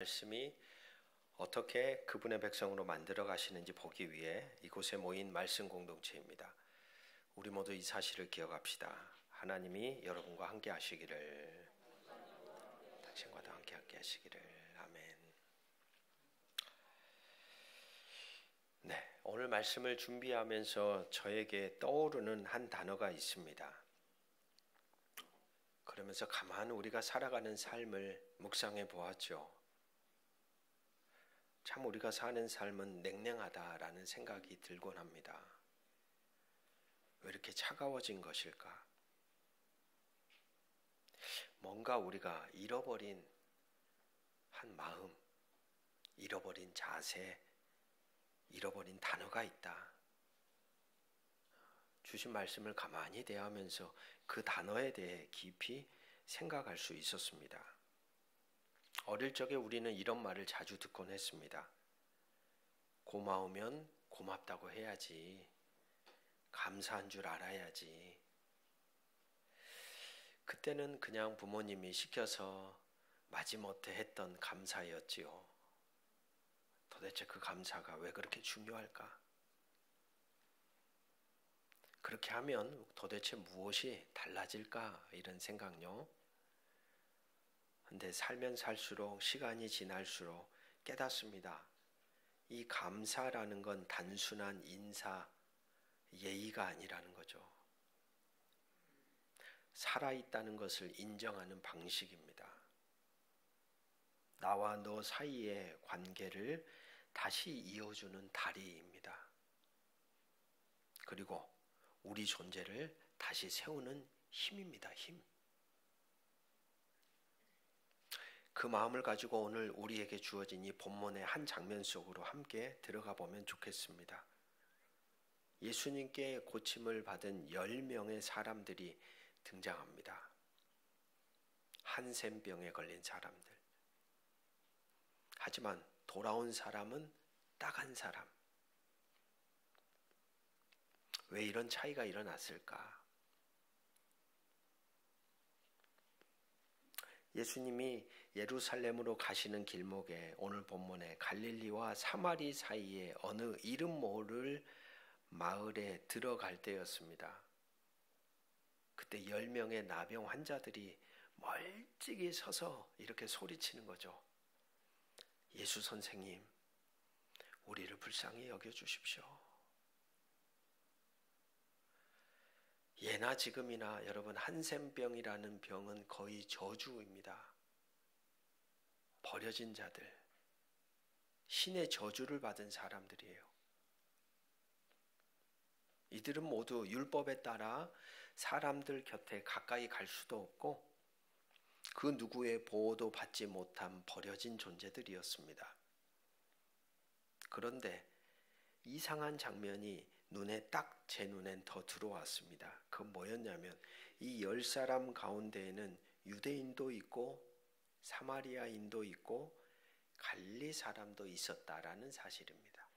말씀이 어떻게 그분의 백성으로 만들어 가시는지 보기 위해 이곳에 모인 말씀 공동체입니다. 우리 모두 이 사실을 기억합시다. 하나님이 여러분과 함께 하시기를, 당신과도 함께 하시기를. 아멘. 네, 오늘 말씀을 준비하면서 저에게 떠오르는 한 단어가 있습니다. 그러면서 가만 우리가 살아가는 삶을 묵상해 보았죠. 참 우리가 사는 삶은 냉랭하다라는 생각이 들곤 합니다. 왜 이렇게 차가워진 것일까? 뭔가 우리가 잃어버린 한 마음, 잃어버린 자세, 잃어버린 단어가 있다. 주신 말씀을 가만히 대하면서 그 단어에 대해 깊이 생각할 수 있었습니다. 어릴 적에 우리는 이런 말을 자주 듣곤 했습니다. 고마우면 고맙다고 해야지. 감사한 줄 알아야지. 그때는 그냥 부모님이 시켜서 마지못해 했던 감사였지요. 도대체 그 감사가 왜 그렇게 중요할까? 그렇게 하면 도대체 무엇이 달라질까? 이런 생각요. 근데 살면 살수록 시간이 지날수록 깨닫습니다. 이 감사라는 건 단순한 인사, 예의가 아니라는 거죠. 살아있다는 것을 인정하는 방식입니다. 나와 너 사이의 관계를 다시 이어주는 다리입니다. 그리고 우리 존재를 다시 세우는 힘입니다. 힘. 그 마음을 가지고 오늘 우리에게 주어진 이 본문의 한 장면 속으로 함께 들어가 보면 좋겠습니다. 예수님께 고침을 받은 10명의 사람들이 등장합니다. 한센병에 걸린 사람들. 하지만 돌아온 사람은 딱 한 사람. 왜 이런 차이가 일어났을까? 예수님이 예루살렘으로 가시는 길목에 오늘 본문에 갈릴리와 사마리 사이에 어느 이름 모를 마을에 들어갈 때였습니다. 그때 10명의 나병 환자들이 멀찍이 서서 이렇게 소리치는 거죠. 예수 선생님, 우리를 불쌍히 여겨주십시오. 예나 지금이나 여러분 한센병이라는 병은 거의 저주입니다. 버려진 자들, 신의 저주를 받은 사람들이에요. 이들은 모두 율법에 따라 사람들 곁에 가까이 갈 수도 없고 그 누구의 보호도 받지 못한 버려진 존재들이었습니다. 그런데 이상한 장면이 제 눈엔 더 들어왔습니다. 그건 뭐였냐면 이 10사람 가운데에는 유대인도 있고 사마리아인도 있고 갈릴리 사람도 있었다라는 사실입니다.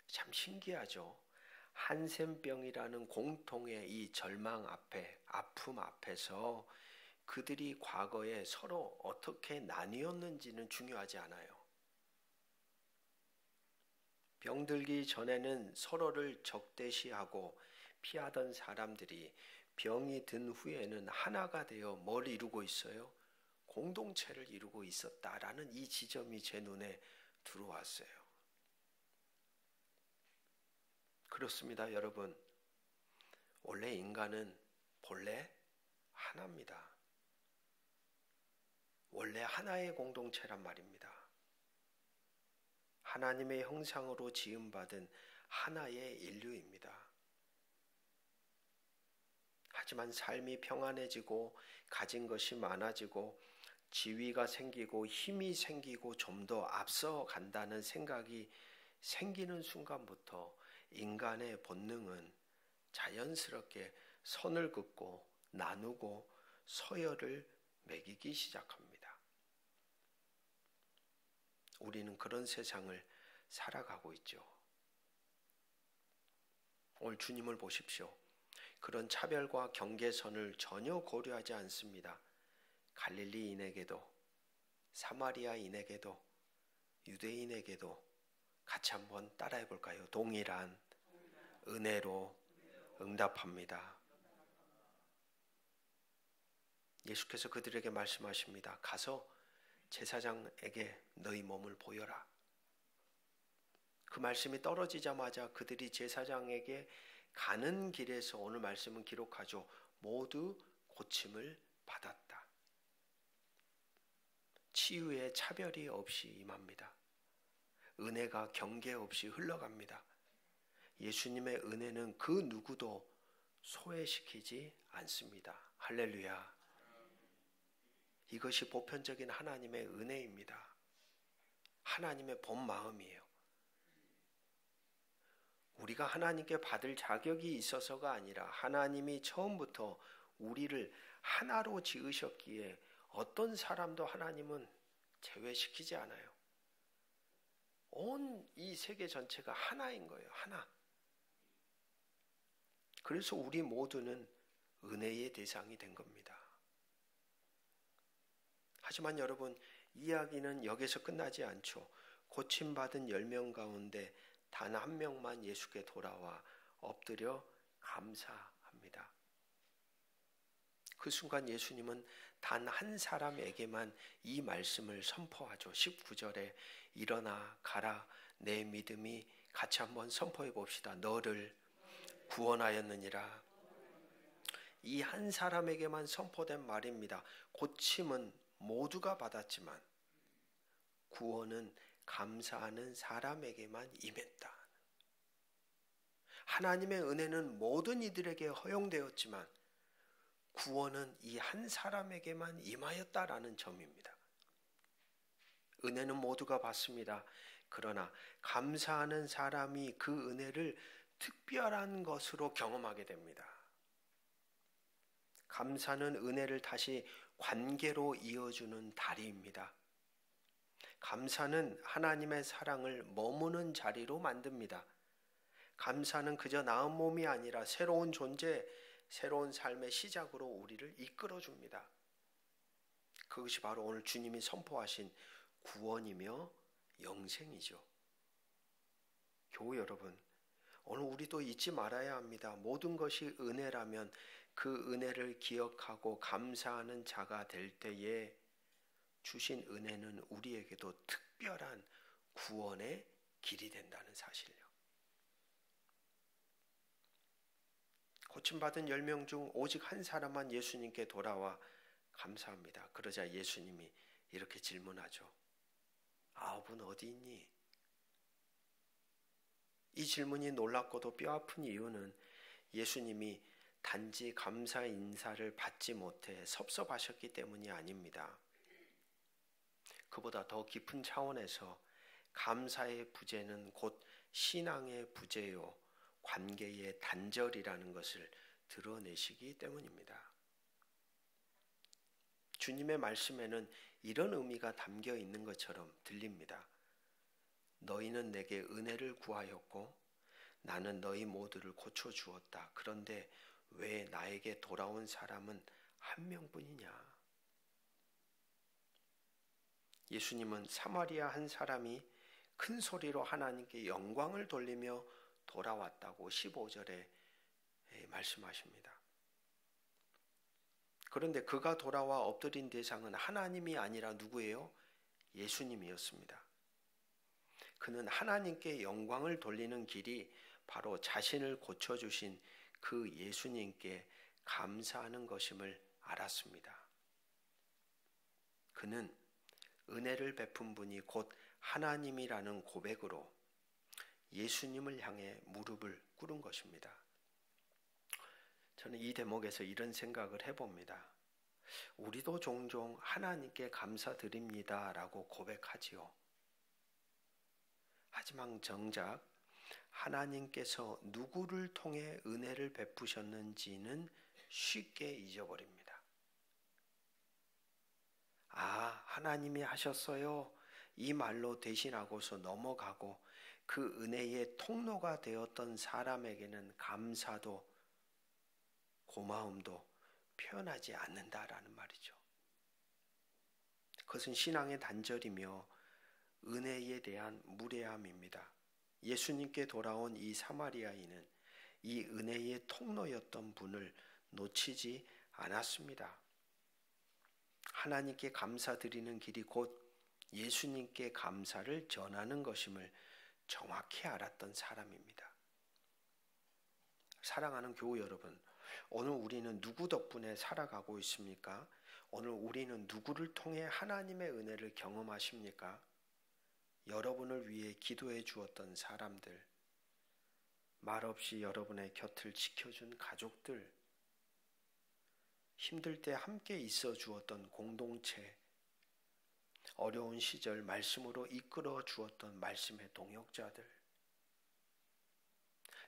참 신기하죠. 한센병이라는 공통의 이 절망 앞에, 아픔 앞에서 그들이 과거에 서로 어떻게 나뉘었는지는 중요하지 않아요. 병들기 전에는 서로를 적대시하고 피하던 사람들이 병이 든 후에는 하나가 되어 뭘 이루고 있어요? 공동체를 이루고 있었다라는 이 지점이 제 눈에 들어왔어요. 그렇습니다, 여러분. 원래 인간은 본래 하나입니다. 원래 하나의 공동체란 말입니다. 하나님의 형상으로 지음받은 하나의 인류입니다. 하지만 삶이 평안해지고 가진 것이 많아지고 지위가 생기고 힘이 생기고 좀 더 앞서 간다는 생각이 생기는 순간부터 인간의 본능은 자연스럽게 선을 긋고 나누고 서열을 매기기 시작합니다. 우리는 그런 세상을 살아가고 있죠. 오늘 주님을 보십시오. 그런 차별과 경계선을 전혀 고려하지 않습니다. 갈릴리인에게도 사마리아인에게도 유대인에게도 같이 한번 따라해 볼까요? 동일한 은혜로 응답합니다. 예수께서 그들에게 말씀하십니다. 가서 제사장에게 너희 몸을 보여라. 그 말씀이 떨어지자마자 그들이 제사장에게 가는 길에서 오늘 말씀은 기록하죠. 모두 고침을 받았다. 치유의 차별이 없이 임합니다. 은혜가 경계 없이 흘러갑니다. 예수님의 은혜는 그 누구도 소외시키지 않습니다. 할렐루야. 이것이 보편적인 하나님의 은혜입니다. 하나님의 본 마음이에요. 우리가 하나님께 받을 자격이 있어서가 아니라 하나님이 처음부터 우리를 하나로 지으셨기에 어떤 사람도 하나님은 제외시키지 않아요. 온 이 세계 전체가 하나인 거예요. 하나. 그래서 우리 모두는 은혜의 대상이 된 겁니다. 하지만 여러분, 이야기는 여기서 끝나지 않죠. 고침받은 10명 가운데 단 한 명만 예수께 돌아와 엎드려 감사합니다. 그 순간 예수님은 단 한 사람에게만 이 말씀을 선포하죠. 19절에 일어나 가라 내 믿음이, 같이 한번 선포해 봅시다. 너를 구원하였느니라. 이 한 사람에게만 선포된 말입니다. 고침은 모두가 받았지만 구원은 감사하는 사람에게만 임했다. 하나님의 은혜는 모든 이들에게 허용되었지만 구원은 이 한 사람에게만 임하였다라는 점입니다. 은혜는 모두가 받습니다. 그러나 감사하는 사람이 그 은혜를 특별한 것으로 경험하게 됩니다. 감사는 은혜를 다시 관계로 이어주는 다리입니다. 감사는 하나님의 사랑을 머무는 자리로 만듭니다. 감사는 그저 나은 몸이 아니라 새로운 존재, 새로운 삶의 시작으로 우리를 이끌어줍니다. 그것이 바로 오늘 주님이 선포하신 구원이며 영생이죠. 교우 여러분, 오늘 우리도 잊지 말아야 합니다. 모든 것이 은혜라면 그 은혜를 기억하고 감사하는 자가 될 때에 주신 은혜는 우리에게도 특별한 구원의 길이 된다는 사실요. 고침받은 10명 중 오직 한 사람만 예수님께 돌아와 감사합니다. 그러자 예수님이 이렇게 질문하죠. 9은 어디 있니? 이 질문이 놀랍고도 뼈아픈 이유는 예수님이 단지 감사 인사를 받지 못해 섭섭하셨기 때문이 아닙니다. 그보다 더 깊은 차원에서 감사의 부재는 곧 신앙의 부재요, 관계의 단절이라는 것을 드러내시기 때문입니다. 주님의 말씀에는 이런 의미가 담겨 있는 것처럼 들립니다. 너희는 내게 은혜를 구하였고 나는 너희 모두를 고쳐주었다. 그런데 왜 나에게 돌아온 사람은 한 명뿐이냐? 예수님은 사마리아 한 사람이 큰 소리로 하나님께 영광을 돌리며 돌아왔다고 15절에 말씀하십니다. 그런데 그가 돌아와 엎드린 대상은 하나님이 아니라 누구예요? 예수님이었습니다. 그는 하나님께 영광을 돌리는 길이 바로 자신을 고쳐주신 그 예수님께 감사하는 것임을 알았습니다. 그는 은혜를 베푼 분이 곧 하나님이라는 고백으로 예수님을 향해 무릎을 꿇은 것입니다. 저는 이 대목에서 이런 생각을 해봅니다. 우리도 종종 하나님께 감사드립니다 라고 고백하지요. 하지만 정작 하나님께서 누구를 통해 은혜를 베푸셨는지는 쉽게 잊어버립니다. 아, 하나님이 하셨어요. 이 말로 대신하고서 넘어가고 그 은혜의 통로가 되었던 사람에게는 감사도 고마움도 표현하지 않는다라는 말이죠. 그것은 신앙의 단절이며 은혜에 대한 무례함입니다. 예수님께 돌아온 이 사마리아인은 이 은혜의 통로였던 분을 놓치지 않았습니다. 하나님께 감사드리는 길이 곧 예수님께 감사를 전하는 것임을 정확히 알았던 사람입니다. 사랑하는 교우 여러분, 오늘 우리는 누구 덕분에 살아가고 있습니까? 오늘 우리는 누구를 통해 하나님의 은혜를 경험하십니까? 여러분을 위해 기도해 주었던 사람들, 말없이 여러분의 곁을 지켜준 가족들, 힘들 때 함께 있어 주었던 공동체, 어려운 시절 말씀으로 이끌어 주었던 말씀의 동역자들,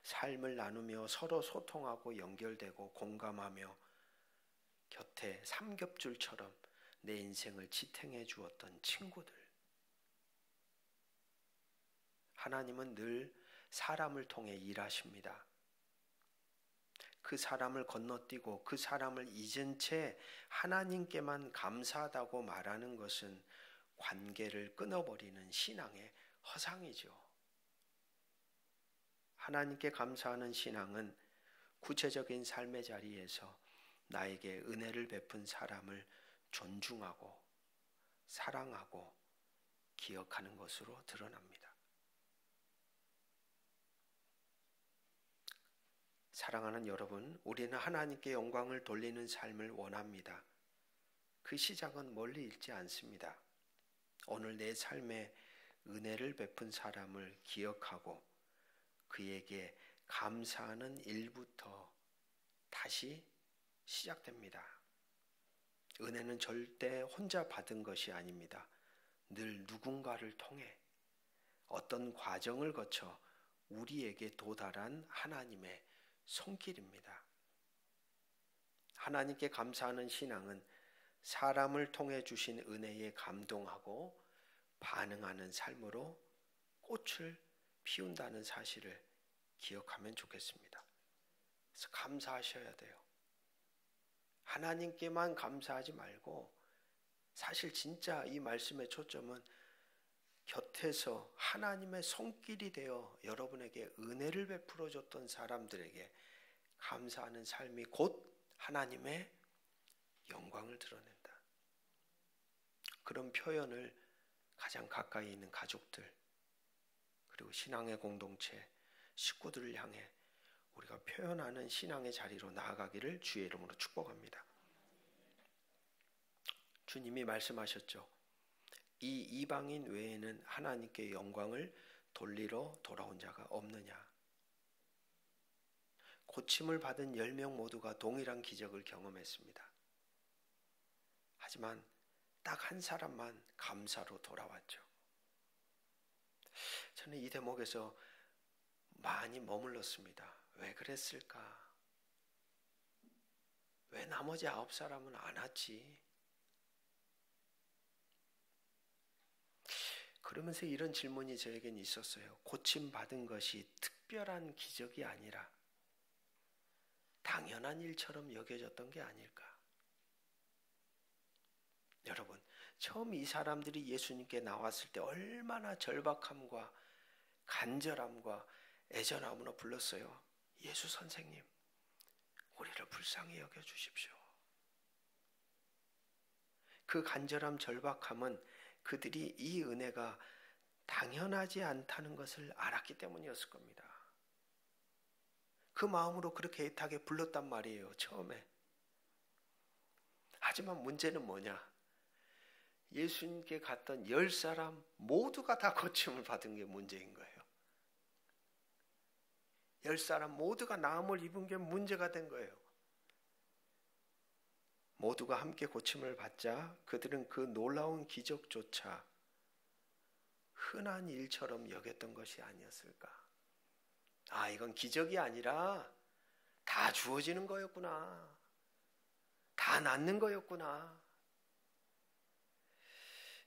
삶을 나누며 서로 소통하고 연결되고 공감하며 곁에 삼겹줄처럼 내 인생을 지탱해 주었던 친구들. 하나님은 늘 사람을 통해 일하십니다. 그 사람을 건너뛰고 그 사람을 잊은 채 하나님께만 감사하다고 말하는 것은 관계를 끊어버리는 신앙의 허상이죠. 하나님께 감사하는 신앙은 구체적인 삶의 자리에서 나에게 은혜를 베푼 사람을 존중하고 사랑하고 기억하는 것으로 드러납니다. 사랑하는 여러분, 우리는 하나님께 영광을 돌리는 삶을 원합니다. 그 시작은 멀리 있지 않습니다. 오늘 내 삶에 은혜를 베푼 사람을 기억하고 그에게 감사하는 일부터 다시 시작됩니다. 은혜는 절대 혼자 받은 것이 아닙니다. 늘 누군가를 통해 어떤 과정을 거쳐 우리에게 도달한 하나님의 손길입니다. 하나님께 감사하는 신앙은 사람을 통해 주신 은혜에 감동하고 반응하는 삶으로 꽃을 피운다는 사실을 기억하면 좋겠습니다. 그래서 감사하셔야 돼요. 하나님께만 감사하지 말고 사실 진짜 이 말씀의 초점은 곁에서 하나님의 손길이 되어 여러분에게 은혜를 베풀어 줬던 사람들에게 감사하는 삶이 곧 하나님의 영광을 드러낸다. 그런 표현을 가장 가까이 있는 가족들 그리고 신앙의 공동체, 식구들을 향해 우리가 표현하는 신앙의 자리로 나아가기를 주의 이름으로 축복합니다. 주님이 말씀하셨죠. 이 이방인 외에는 하나님께 영광을 돌리러 돌아온 자가 없느냐. 고침을 받은 10명 모두가 동일한 기적을 경험했습니다. 하지만 딱 한 사람만 감사로 돌아왔죠. 저는 이 대목에서 많이 머물렀습니다. 왜 그랬을까? 왜 나머지 9사람은 안 왔지? 그러면서 이런 질문이 저에겐 있었어요. 고침받은 것이 특별한 기적이 아니라 당연한 일처럼 여겨졌던 게 아닐까? 여러분, 처음 이 사람들이 예수님께 나왔을 때 얼마나 절박함과 간절함과 애절함으로 불렀어요. 예수 선생님, 우리를 불쌍히 여겨주십시오. 그 간절함, 절박함은 그들이 이 은혜가 당연하지 않다는 것을 알았기 때문이었을 겁니다. 그 마음으로 그렇게 애타게 불렀단 말이에요, 처음에. 하지만 문제는 뭐냐? 예수님께 갔던 10사람 모두가 다 고침을 받은 게 문제인 거예요. 10사람 모두가 나음을 입은 게 문제가 된 거예요. 모두가 함께 고침을 받자 그들은 그 놀라운 기적조차 흔한 일처럼 여겼던 것이 아니었을까. 아, 이건 기적이 아니라 다 주어지는 거였구나. 다 낫는 거였구나.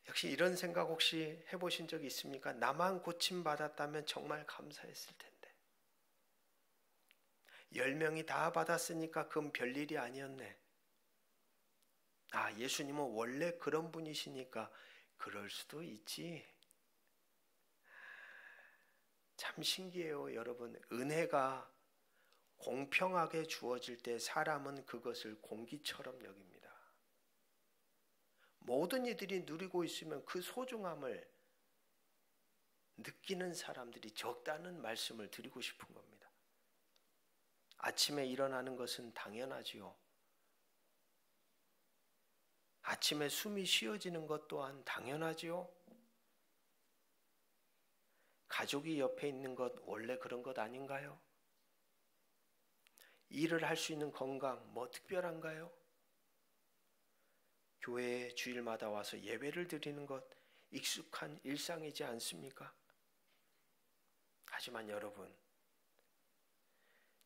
역시 이런 생각 혹시 해보신 적이 있습니까? 나만 고침받았다면 정말 감사했을 텐데. 10명이 다 받았으니까 그건 별일이 아니었네. 아, 예수님은 원래 그런 분이시니까 그럴 수도 있지. 참 신기해요, 여러분. 은혜가 공평하게 주어질 때 사람은 그것을 공기처럼 여깁니다. 모든 이들이 누리고 있으면 그 소중함을 느끼는 사람들이 적다는 말씀을 드리고 싶은 겁니다. 아침에 일어나는 것은 당연하지요. 아침에 숨이 쉬어지는 것 또한 당연하지요. 가족이 옆에 있는 것 원래 그런 것 아닌가요? 일을 할 수 있는 건강 뭐 특별한가요? 교회에 주일마다 와서 예배를 드리는 것 익숙한 일상이지 않습니까? 하지만 여러분,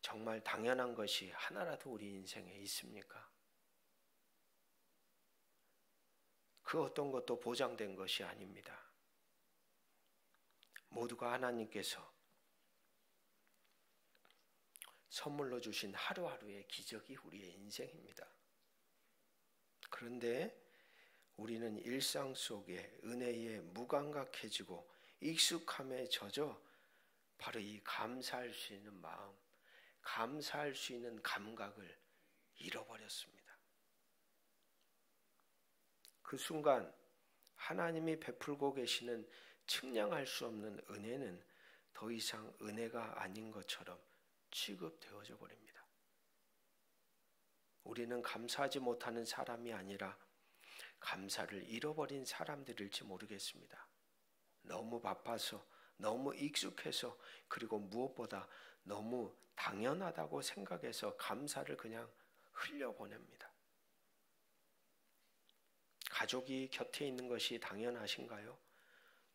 정말 당연한 것이 하나라도 우리 인생에 있습니까? 그 어떤 것도 보장된 것이 아닙니다. 모두가 하나님께서 선물로 주신 하루하루의 기적이 우리의 인생입니다. 그런데 우리는 일상 속에 은혜에 무감각해지고 익숙함에 젖어 바로 이 감사할 수 있는 마음, 감사할 수 있는 감각을 잃어버렸습니다. 그 순간 하나님이 베풀고 계시는 측량할 수 없는 은혜는 더 이상 은혜가 아닌 것처럼 취급되어져 버립니다. 우리는 감사하지 못하는 사람이 아니라 감사를 잃어버린 사람들일지 모르겠습니다. 너무 바빠서, 너무 익숙해서, 그리고 무엇보다 너무 당연하다고 생각해서 감사를 그냥 흘려보냅니다. 가족이 곁에 있는 것이 당연하신가요?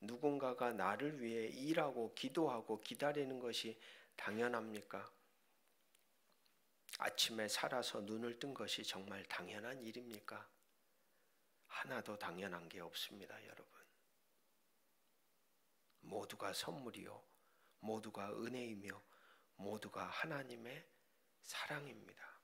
누군가가 나를 위해 일하고 기도하고 기다리는 것이 당연합니까? 아침에 살아서 눈을 뜬 것이 정말 당연한 일입니까? 하나도 당연한 게 없습니다, 여러분. 모두가 선물이요, 모두가 은혜이며 모두가 하나님의 사랑입니다.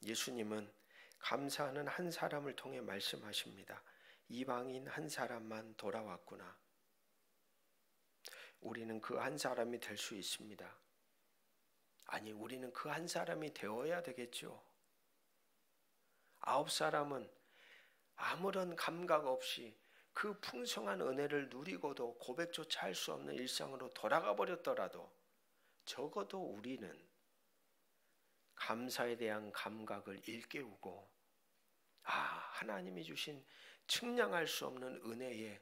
예수님은 감사하는 한 사람을 통해 말씀하십니다. 이방인 한 사람만 돌아왔구나. 우리는 그 한 사람이 될 수 있습니다. 아니, 우리는 그 한 사람이 되어야 되겠죠. 9사람은 아무런 감각 없이 그 풍성한 은혜를 누리고도 고백조차 할 수 없는 일상으로 돌아가 버렸더라도 적어도 우리는 감사에 대한 감각을 일깨우고, 하나님이 주신 측량할 수 없는 은혜에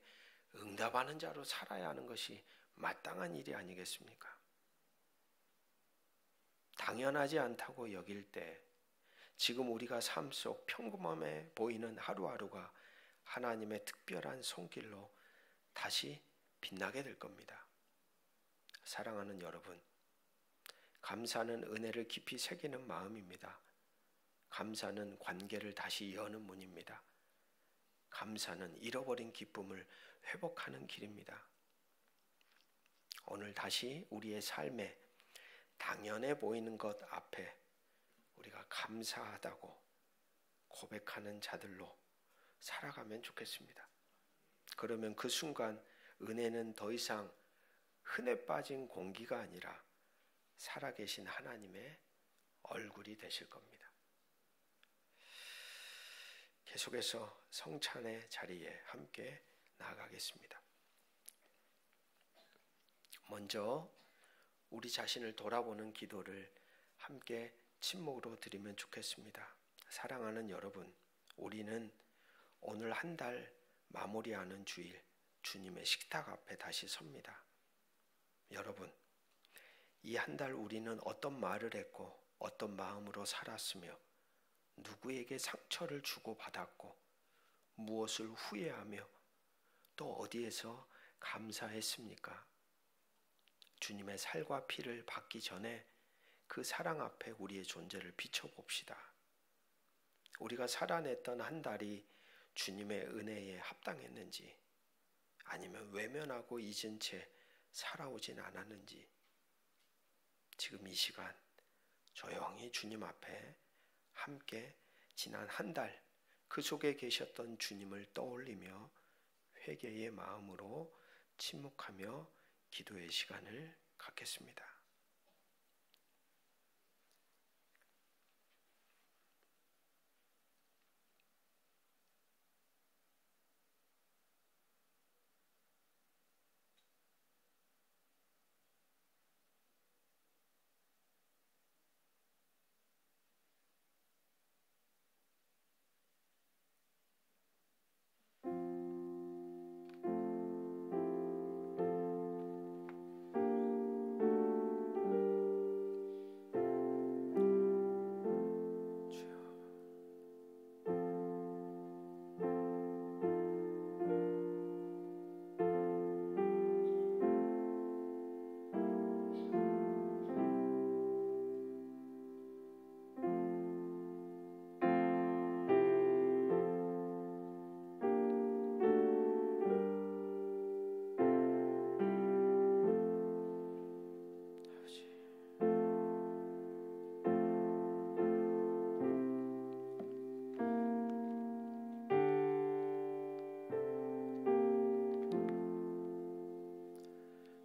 응답하는 자로 살아야 하는 것이 마땅한 일이 아니겠습니까? 당연하지 않다고 여길 때 지금 우리가 삶 속 평범함에 보이는 하루하루가 하나님의 특별한 손길로 다시 빛나게 될 겁니다. 사랑하는 여러분, 감사는 은혜를 깊이 새기는 마음입니다. 감사는 관계를 다시 여는 문입니다. 감사는 잃어버린 기쁨을 회복하는 길입니다. 오늘 다시 우리의 삶에 당연해 보이는 것 앞에 우리가 감사하다고 고백하는 자들로 살아가면 좋겠습니다. 그러면 그 순간 은혜는 더 이상 흔해 빠진 공기가 아니라 살아계신 하나님의 얼굴이 되실 겁니다. 계속해서 성찬의 자리에 함께 나아가겠습니다. 먼저 우리 자신을 돌아보는 기도를 함께 침묵으로 드리면 좋겠습니다. 사랑하는 여러분, 우리는 오늘 한 달 마무리하는 주일 주님의 식탁 앞에 다시 섭니다. 여러분, 이 한 달 우리는 어떤 말을 했고 어떤 마음으로 살았으며 누구에게 상처를 주고받았고 무엇을 후회하며 또 어디에서 감사했습니까? 주님의 살과 피를 받기 전에 그 사랑 앞에 우리의 존재를 비춰봅시다. 우리가 살아냈던 한 달이 주님의 은혜에 합당했는지, 아니면 외면하고 잊은 채 살아오진 않았는지, 지금 이 시간 조용히 주님 앞에 함께 지난 한 달 그 속에 계셨던 주님을 떠올리며 회개의 마음으로 침묵하며 기도의 시간을 갖겠습니다.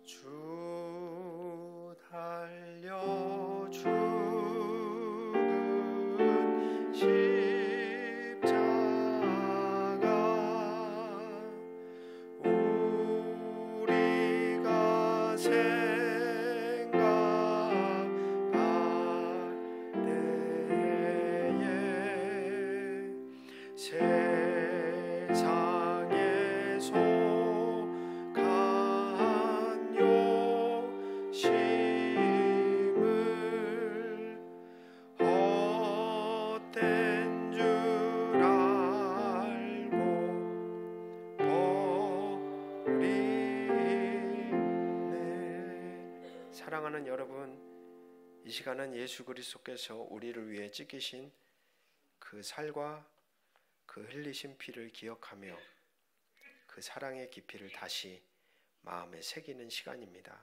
주 달려 죽은 십자가 우리가 생각할 때에 세상에 속한 욕심을 헛된 줄 알고 버리네. 사랑하는 여러분, 이 시간은 예수 그리스도께서 우리를 위해 찢기신 그 살과 그 흘리신 피를 기억하며 그 사랑의 깊이를 다시 마음에 새기는 시간입니다.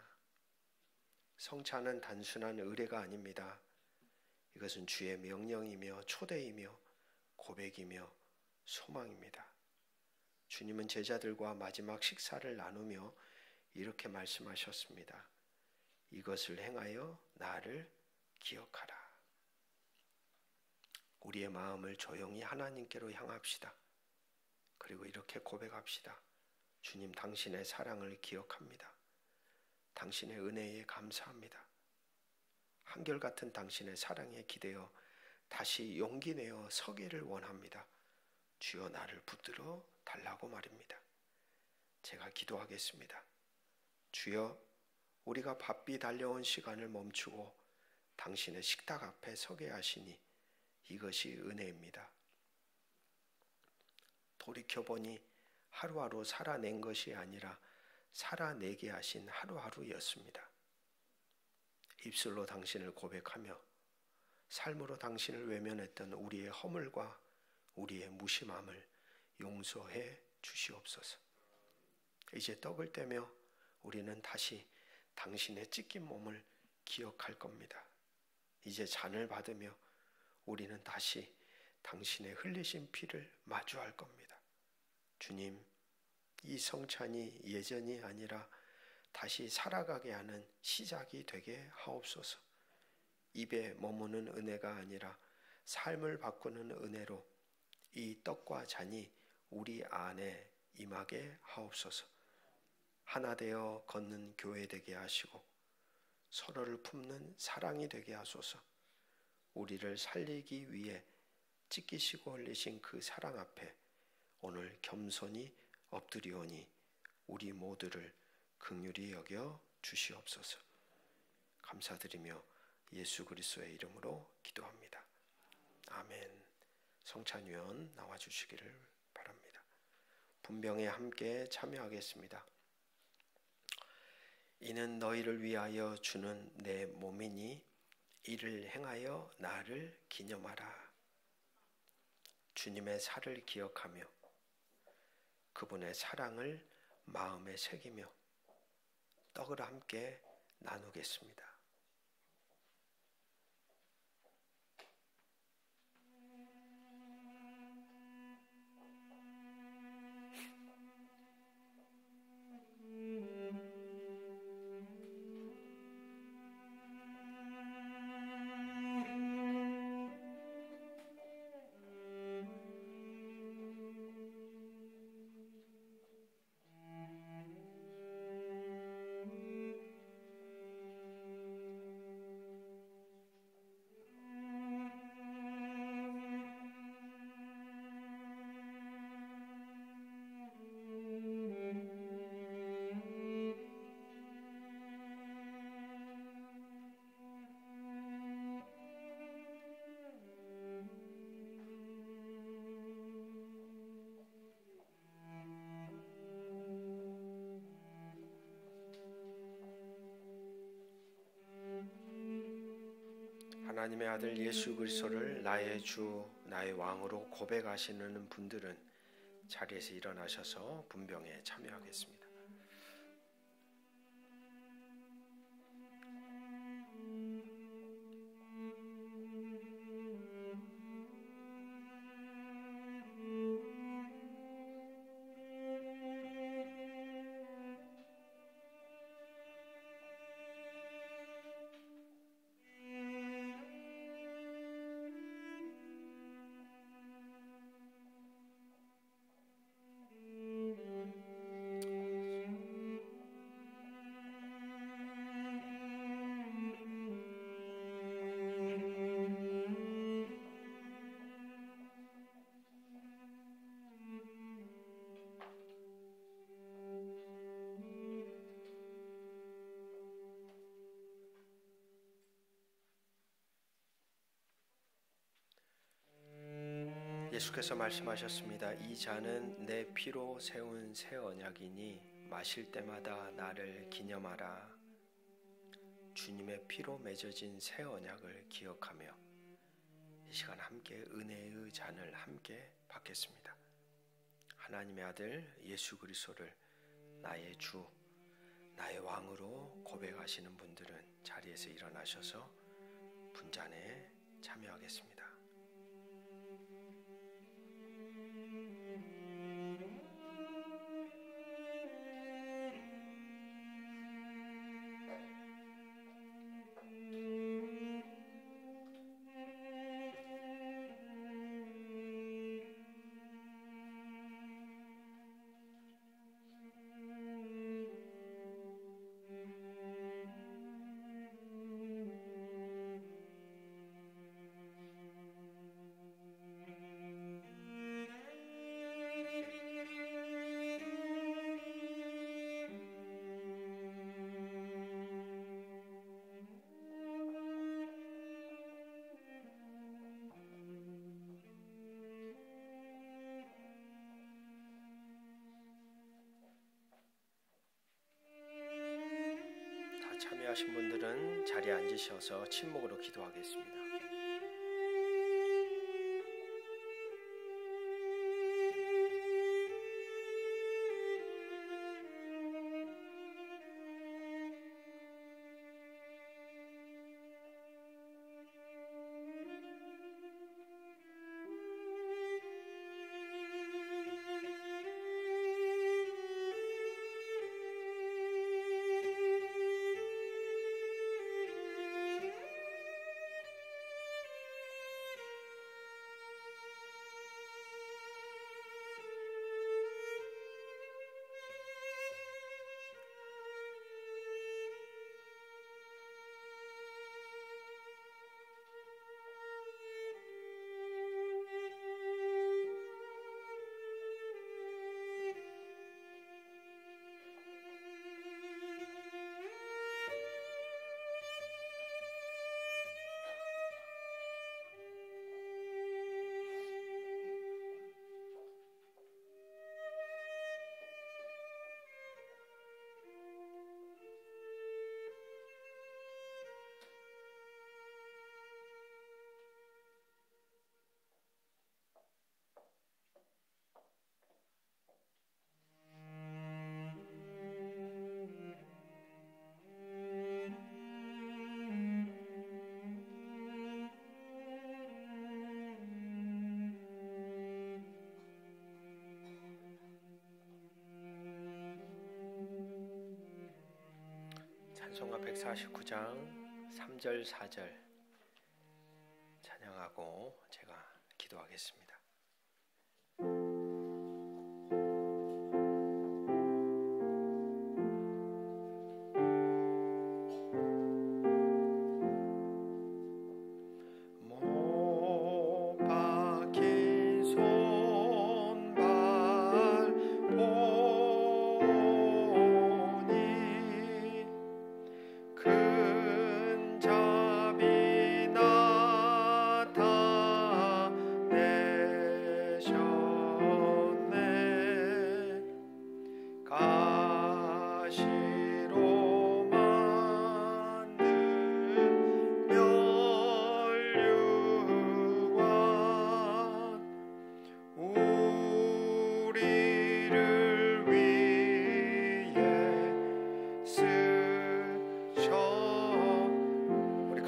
성찬은 단순한 의례가 아닙니다. 이것은 주의 명령이며 초대이며 고백이며 소망입니다. 주님은 제자들과 마지막 식사를 나누며 이렇게 말씀하셨습니다. 이것을 행하여 나를 기억하라. 우리의 마음을 조용히 하나님께로 향합시다. 그리고 이렇게 고백합시다. 주님, 당신의 사랑을 기억합니다. 당신의 은혜에 감사합니다. 한결같은 당신의 사랑에 기대어 다시 용기 내어 서기를 원합니다. 주여 나를 붙들어 달라고 말입니다. 제가 기도하겠습니다. 주여, 우리가 바삐 달려온 시간을 멈추고 당신의 식탁 앞에 서게 하시니 이것이 은혜입니다. 돌이켜보니 하루하루 살아낸 것이 아니라 살아내게 하신 하루하루였습니다. 입술로 당신을 고백하며 삶으로 당신을 외면했던 우리의 허물과 우리의 무심함을 용서해 주시옵소서. 이제 떡을 떼며 우리는 다시 당신의 찢긴 몸을 기억할 겁니다. 이제 잔을 받으며 우리는 다시 당신의 흘리신 피를 마주할 겁니다. 주님, 이 성찬이 예전이 아니라 다시 살아가게 하는 시작이 되게 하옵소서. 입에 머무는 은혜가 아니라 삶을 바꾸는 은혜로 이 떡과 잔이 우리 안에 임하게 하옵소서. 하나 되어 걷는 교회 되게 하시고 서로를 품는 사랑이 되게 하소서. 우리를 살리기 위해 찢기시고 흘리신 그 사랑 앞에 오늘 겸손히 엎드리오니 우리 모두를 긍휼히 여겨 주시옵소서. 감사드리며 예수 그리스도의 이름으로 기도합니다. 아멘. 성찬위원 나와주시기를 바랍니다. 분병에 함께 참여하겠습니다. 이는 너희를 위하여 주는 내 몸이니 이를 행하여 나를 기념하라. 주님의 살을 기억하며 그분의 사랑을 마음에 새기며 떡을 함께 나누겠습니다. 하나님의 아들 예수 그리스도를 나의 주, 나의 왕으로 고백하시는 분들은 자리에서 일어나셔서 분병에 참여하겠습니다. 예수께서 말씀하셨습니다. 이 잔은 내 피로 세운 새 언약이니 마실 때마다 나를 기념하라. 주님의 피로 맺어진 새 언약을 기억하며 이 시간 함께 은혜의 잔을 함께 받겠습니다. 하나님의 아들 예수 그리스도를 나의 주, 나의 왕으로 고백하시는 분들은 자리에서 일어나셔서 분잔에 참여하겠습니다. 참여하신 분들은 자리에 앉으셔서 침묵으로 기도하겠습니다. 찬송가 149장 3절 4절 찬양하고 제가 기도하겠습니다. 큰 자비 나타내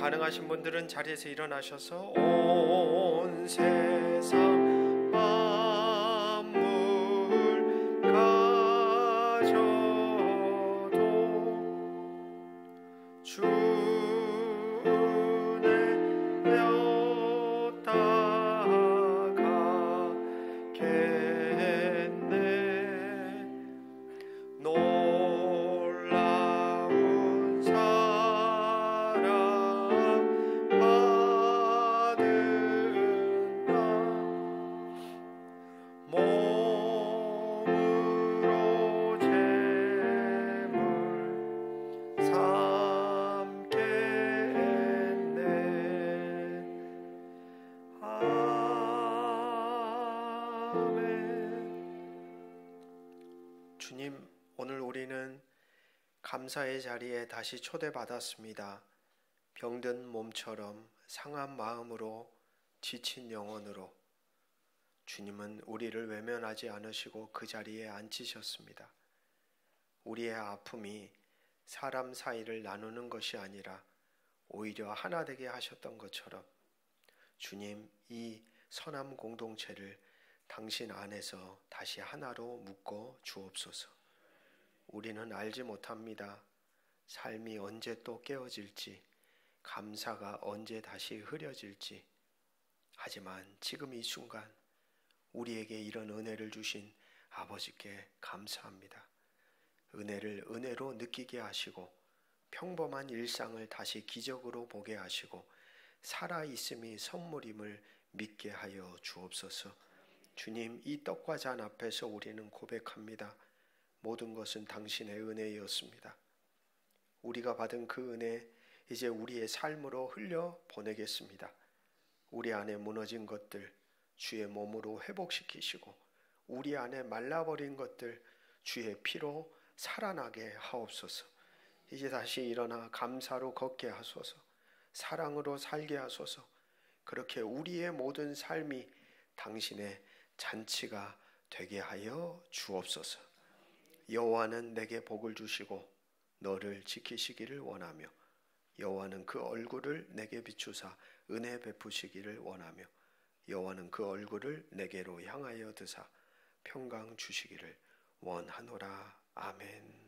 가능하신 분들은 자리에서 일어나셔서 온 세상 만물 가져도 주 은혜 따라가겠네. 놀라운 사랑 받은다. 몸으로 재물 삼겠네. 아멘. 주님, 오늘 우리는 감사의 자리에 다시 초대받았습니다. 병든 몸처럼 상한 마음으로 지친 영혼으로 주님은 우리를 외면하지 않으시고 그 자리에 앉히셨습니다. 우리의 아픔이 사람 사이를 나누는 것이 아니라 오히려 하나 되게 하셨던 것처럼 주님, 이 선함 공동체를 당신 안에서 다시 하나로 묶어 주옵소서. 우리는 알지 못합니다. 삶이 언제 또 깨어질지, 감사가 언제 다시 흐려질지. 하지만 지금 이 순간 우리에게 이런 은혜를 주신 아버지께 감사합니다. 은혜를 은혜로 느끼게 하시고 평범한 일상을 다시 기적으로 보게 하시고 살아있음이 선물임을 믿게 하여 주옵소서. 주님, 이 떡과 잔 앞에서 우리는 고백합니다. 모든 것은 당신의 은혜였습니다. 우리가 받은 그 은혜 이제 우리의 삶으로 흘려 보내겠습니다. 우리 안에 무너진 것들 주의 몸으로 회복시키시고 우리 안에 말라버린 것들 주의 피로 살아나게 하옵소서. 이제 다시 일어나 감사로 걷게 하소서. 사랑으로 살게 하소서. 그렇게 우리의 모든 삶이 당신의 잔치가 되게 하여 주옵소서. 여호와는 내게 복을 주시고 너를 지키시기를 원하며 여호와는 그 얼굴을 내게 비추사 은혜 베푸시기를 원하며 여호와는 그 얼굴을 내게로 향하여 드사 평강 주시기를 원하노라. 아멘.